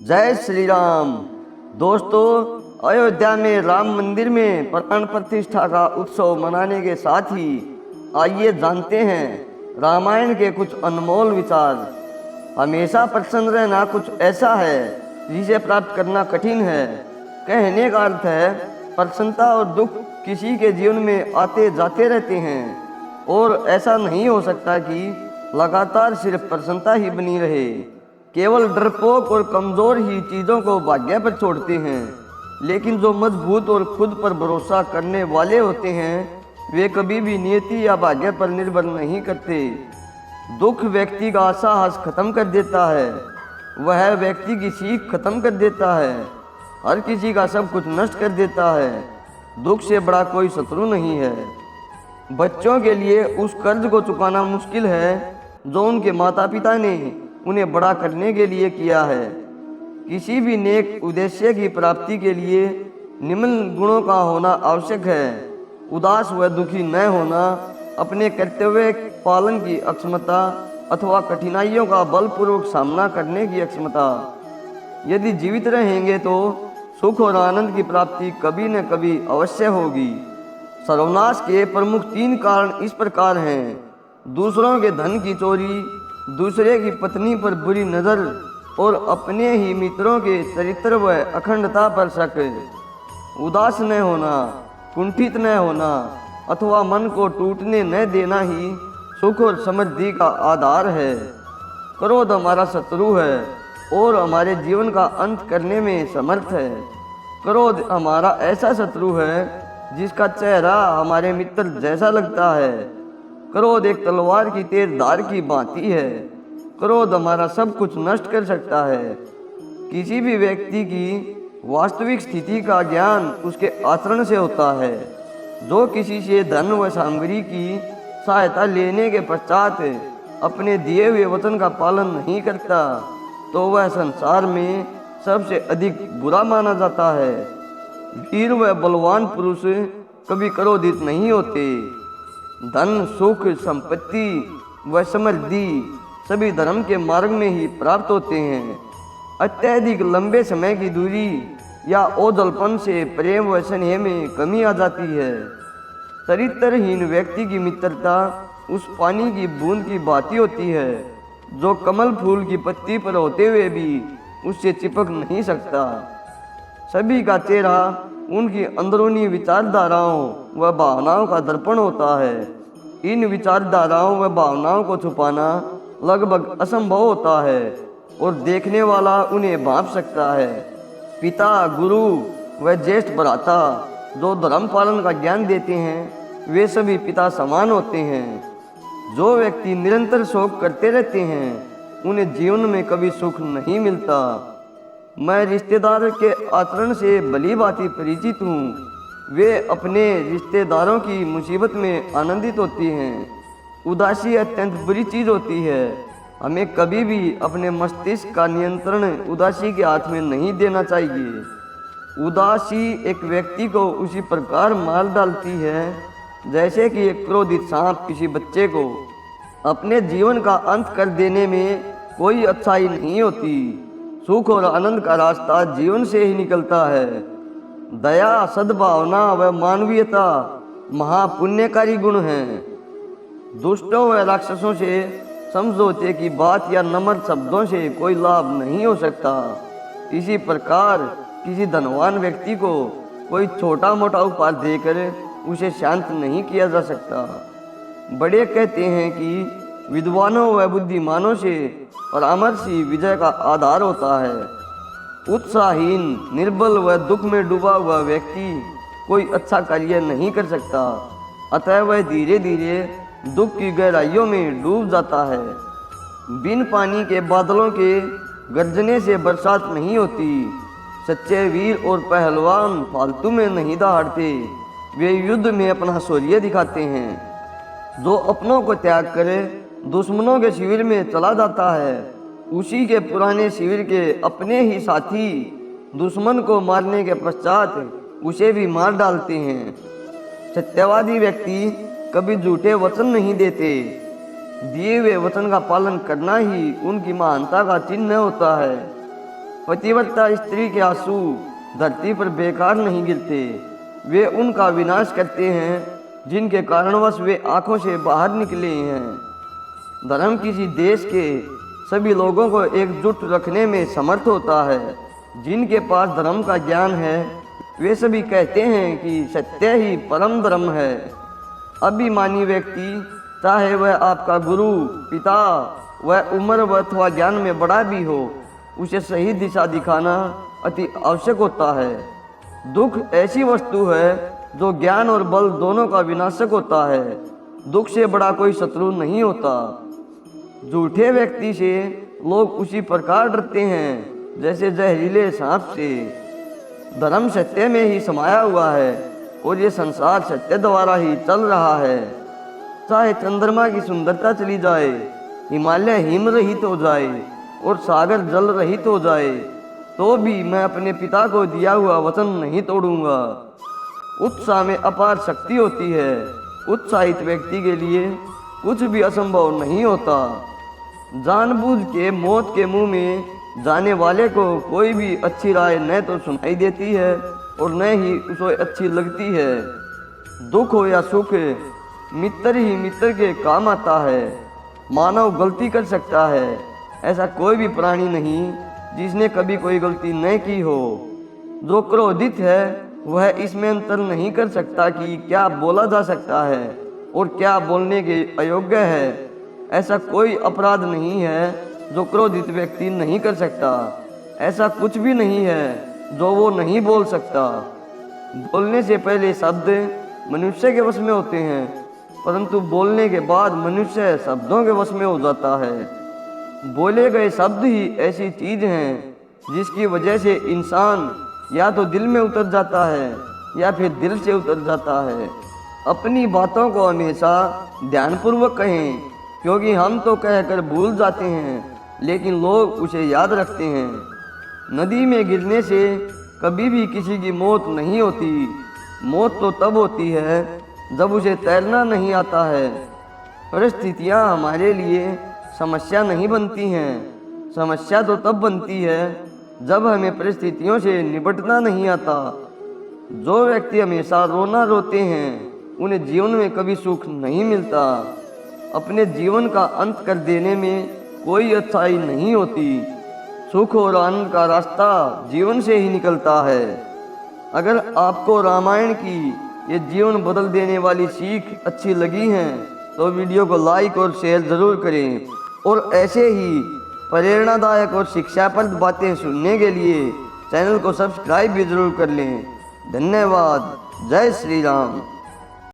जय श्री राम। दोस्तों, अयोध्या में राम मंदिर में प्राण प्रतिष्ठा का उत्सव मनाने के साथ ही आइए जानते हैं रामायण के कुछ अनमोल विचार। हमेशा प्रसन्न रहना कुछ ऐसा है जिसे प्राप्त करना कठिन है। कहने का अर्थ है प्रसन्नता और दुख किसी के जीवन में आते जाते रहते हैं और ऐसा नहीं हो सकता कि लगातार सिर्फ प्रसन्नता ही बनी रहे। केवल डरपोक और कमजोर ही चीज़ों को भाग्य पर छोड़ते हैं, लेकिन जो मजबूत और खुद पर भरोसा करने वाले होते हैं वे कभी भी नियति या भाग्य पर निर्भर नहीं करते। दुख व्यक्ति का साहस खत्म कर देता है, वह व्यक्ति की सीख खत्म कर देता है, हर किसी का सब कुछ नष्ट कर देता है। दुख से बड़ा कोई शत्रु नहीं है। बच्चों के लिए उस कर्ज को चुकाना मुश्किल है जो उनके माता पिता ने उन्हें बड़ा करने के लिए किया है। किसी भी नेक उद्देश्य की प्राप्ति के लिए निम्न गुणों का होना आवश्यक है: उदास व दुखी न होना, अपने कर्तव्य पालन की अक्षमता अथवा कठिनाइयों का बलपूर्वक सामना करने की अक्षमता। यदि जीवित रहेंगे तो सुख और आनंद की प्राप्ति कभी न कभी अवश्य होगी। सर्वनाश के प्रमुख 3 कारण इस प्रकार हैं: दूसरों के धन की चोरी, दूसरे की पत्नी पर बुरी नज़र और अपने ही मित्रों के चरित्र व अखंडता पर शक। उदास न होना, कुंठित न होना अथवा मन को टूटने न देना ही सुख और समृद्धि का आधार है। क्रोध हमारा शत्रु है और हमारे जीवन का अंत करने में समर्थ है। क्रोध हमारा ऐसा शत्रु है जिसका चेहरा हमारे मित्र जैसा लगता है। क्रोध एक तलवार की तेज धार की भांति है। क्रोध हमारा सब कुछ नष्ट कर सकता है। किसी भी व्यक्ति की वास्तविक स्थिति का ज्ञान उसके आचरण से होता है। जो किसी से धन व सामग्री की सहायता लेने के पश्चात अपने दिए हुए वचन का पालन नहीं करता तो वह संसार में सबसे अधिक बुरा माना जाता है। वीर व बलवान पुरुष कभी क्रोधित नहीं होते। धन, सुख, संपत्ति व समृद्धि सभी धर्म के मार्ग में ही प्राप्त होते हैं। अत्यधिक लंबे समय की दूरी या ओझलपन से प्रेम व स्नेह में कमी आ जाती है। चरित्रहीन व्यक्ति की मित्रता उस पानी की बूंद की भांति होती है जो कमल फूल की पत्ती पर होते हुए भी उससे चिपक नहीं सकता। सभी का चेहरा उनकी अंदरूनी विचारधाराओं व भावनाओं का दर्पण होता है। इन विचारधाराओं व भावनाओं को छुपाना लगभग असंभव होता है और देखने वाला उन्हें भांप सकता है। पिता, गुरु व ज्येष्ठ भ्राता जो धर्म पालन का ज्ञान देते हैं वे सभी पिता समान होते हैं। जो व्यक्ति निरंतर शोक करते रहते हैं उन्हें जीवन में कभी सुख नहीं मिलता। मैं रिश्तेदार के आचरण से भली भांति परिचित हूँ। वे अपने रिश्तेदारों की मुसीबत में आनंदित होती हैं। उदासी अत्यंत बुरी चीज़ होती है। हमें कभी भी अपने मस्तिष्क का नियंत्रण उदासी के हाथ में नहीं देना चाहिए। उदासी एक व्यक्ति को उसी प्रकार मार डालती है जैसे कि एक क्रोधित सांप किसी बच्चे को। अपने जीवन का अंत कर देने में कोई अच्छाई नहीं होती। सुख और आनंद का रास्ता जीवन से ही निकलता है। दया, सद्भावना व मानवीयता महापुण्यकारी गुण हैं। दुष्टों व राक्षसों से समझौते की बात या नम्र शब्दों से कोई लाभ नहीं हो सकता। इसी प्रकार किसी धनवान व्यक्ति को कोई छोटा मोटा उपहार देकर उसे शांत नहीं किया जा सकता। बड़े कहते हैं कि विद्वानों व बुद्धिमानों से परामर्श ही विजय का आधार होता है। उत्साहहीन, निर्बल व दुख में डूबा हुआ व्यक्ति कोई अच्छा कार्य नहीं कर सकता। अतः वह धीरे धीरे दुख की गहराइयों में डूब जाता है। बिन पानी के बादलों के गरजने से बरसात नहीं होती। सच्चे वीर और पहलवान फालतू में नहीं दहाड़ते, वे युद्ध में अपना शौर्य दिखाते हैं। जो अपनों को त्याग करे दुश्मनों के शिविर में चला जाता है, उसी के पुराने शिविर के अपने ही साथी दुश्मन को मारने के पश्चात उसे भी मार डालते हैं। सत्यवादी व्यक्ति कभी झूठे वचन नहीं देते। दिए हुए वचन का पालन करना ही उनकी महानता का चिन्ह होता है। पतिव्रता स्त्री के आंसू धरती पर बेकार नहीं गिरते, वे उनका विनाश करते हैं जिनके कारणवश वे आंखों से बाहर निकले हैं। धर्म किसी देश के सभी लोगों को एकजुट रखने में समर्थ होता है। जिनके पास धर्म का ज्ञान है वे सभी कहते हैं कि सत्य ही परम धर्म है। अभिमानी व्यक्ति, चाहे वह आपका गुरु, पिता, वह उम्र व अथवा ज्ञान में बड़ा भी हो, उसे सही दिशा दिखाना अति आवश्यक होता है। दुख ऐसी वस्तु है जो ज्ञान और बल दोनों का विनाशक होता है। दुख से बड़ा कोई शत्रु नहीं होता। झूठे व्यक्ति से लोग उसी प्रकार डरते हैं जैसे जहरीले सांप से। धर्म सत्य में ही समाया हुआ है और ये संसार सत्य द्वारा ही चल रहा है। चाहे चंद्रमा की सुंदरता चली जाए, हिमालय हिम रहित हो जाए और सागर जल रहित हो जाए, तो भी मैं अपने पिता को दिया हुआ वचन नहीं तोड़ूंगा। उत्साह में अपार शक्ति होती है। उत्साहित व्यक्ति के लिए कुछ भी असंभव नहीं होता। जानबूझ के मौत के मुंह में जाने वाले को कोई भी अच्छी राय न तो सुनाई देती है और न ही उसे अच्छी लगती है। दुख हो या सुख, मित्र ही मित्र के काम आता है। मानव गलती कर सकता है, ऐसा कोई भी प्राणी नहीं जिसने कभी कोई गलती न की हो। जो क्रोधित है वह इसमें अंतर नहीं कर सकता कि क्या बोला जा सकता है और क्या बोलने के अयोग्य है। ऐसा कोई अपराध नहीं है जो क्रोधित व्यक्ति नहीं कर सकता। ऐसा कुछ भी नहीं है जो वो नहीं बोल सकता। बोलने से पहले शब्द मनुष्य के वश में होते हैं, परंतु बोलने के बाद मनुष्य शब्दों के वश में हो जाता है। बोले गए शब्द ही ऐसी चीज हैं जिसकी वजह से इंसान या तो दिल में उतर जाता है या फिर दिल से उतर जाता है। अपनी बातों को हमेशा ध्यानपूर्वक कहें, क्योंकि हम तो कहकर भूल जाते हैं लेकिन लोग उसे याद रखते हैं। नदी में गिरने से कभी भी किसी की मौत नहीं होती। मौत तो तब होती है जब उसे तैरना नहीं आता है। परिस्थितियाँ हमारे लिए समस्या नहीं बनती हैं। समस्या तो तब बनती है जब हमें परिस्थितियों से निपटना नहीं आता। जो व्यक्ति हमेशा रोना रोते हैं उन्हें जीवन में कभी सुख नहीं मिलता। अपने जीवन का अंत कर देने में कोई अच्छाई नहीं होती। सुख और आनंद का रास्ता जीवन से ही निकलता है। अगर आपको रामायण की ये जीवन बदल देने वाली सीख अच्छी लगी है तो वीडियो को लाइक और शेयर ज़रूर करें और ऐसे ही प्रेरणादायक और शिक्षाप्रद बातें सुनने के लिए चैनल को सब्सक्राइब भी जरूर कर लें। धन्यवाद। जय श्री राम।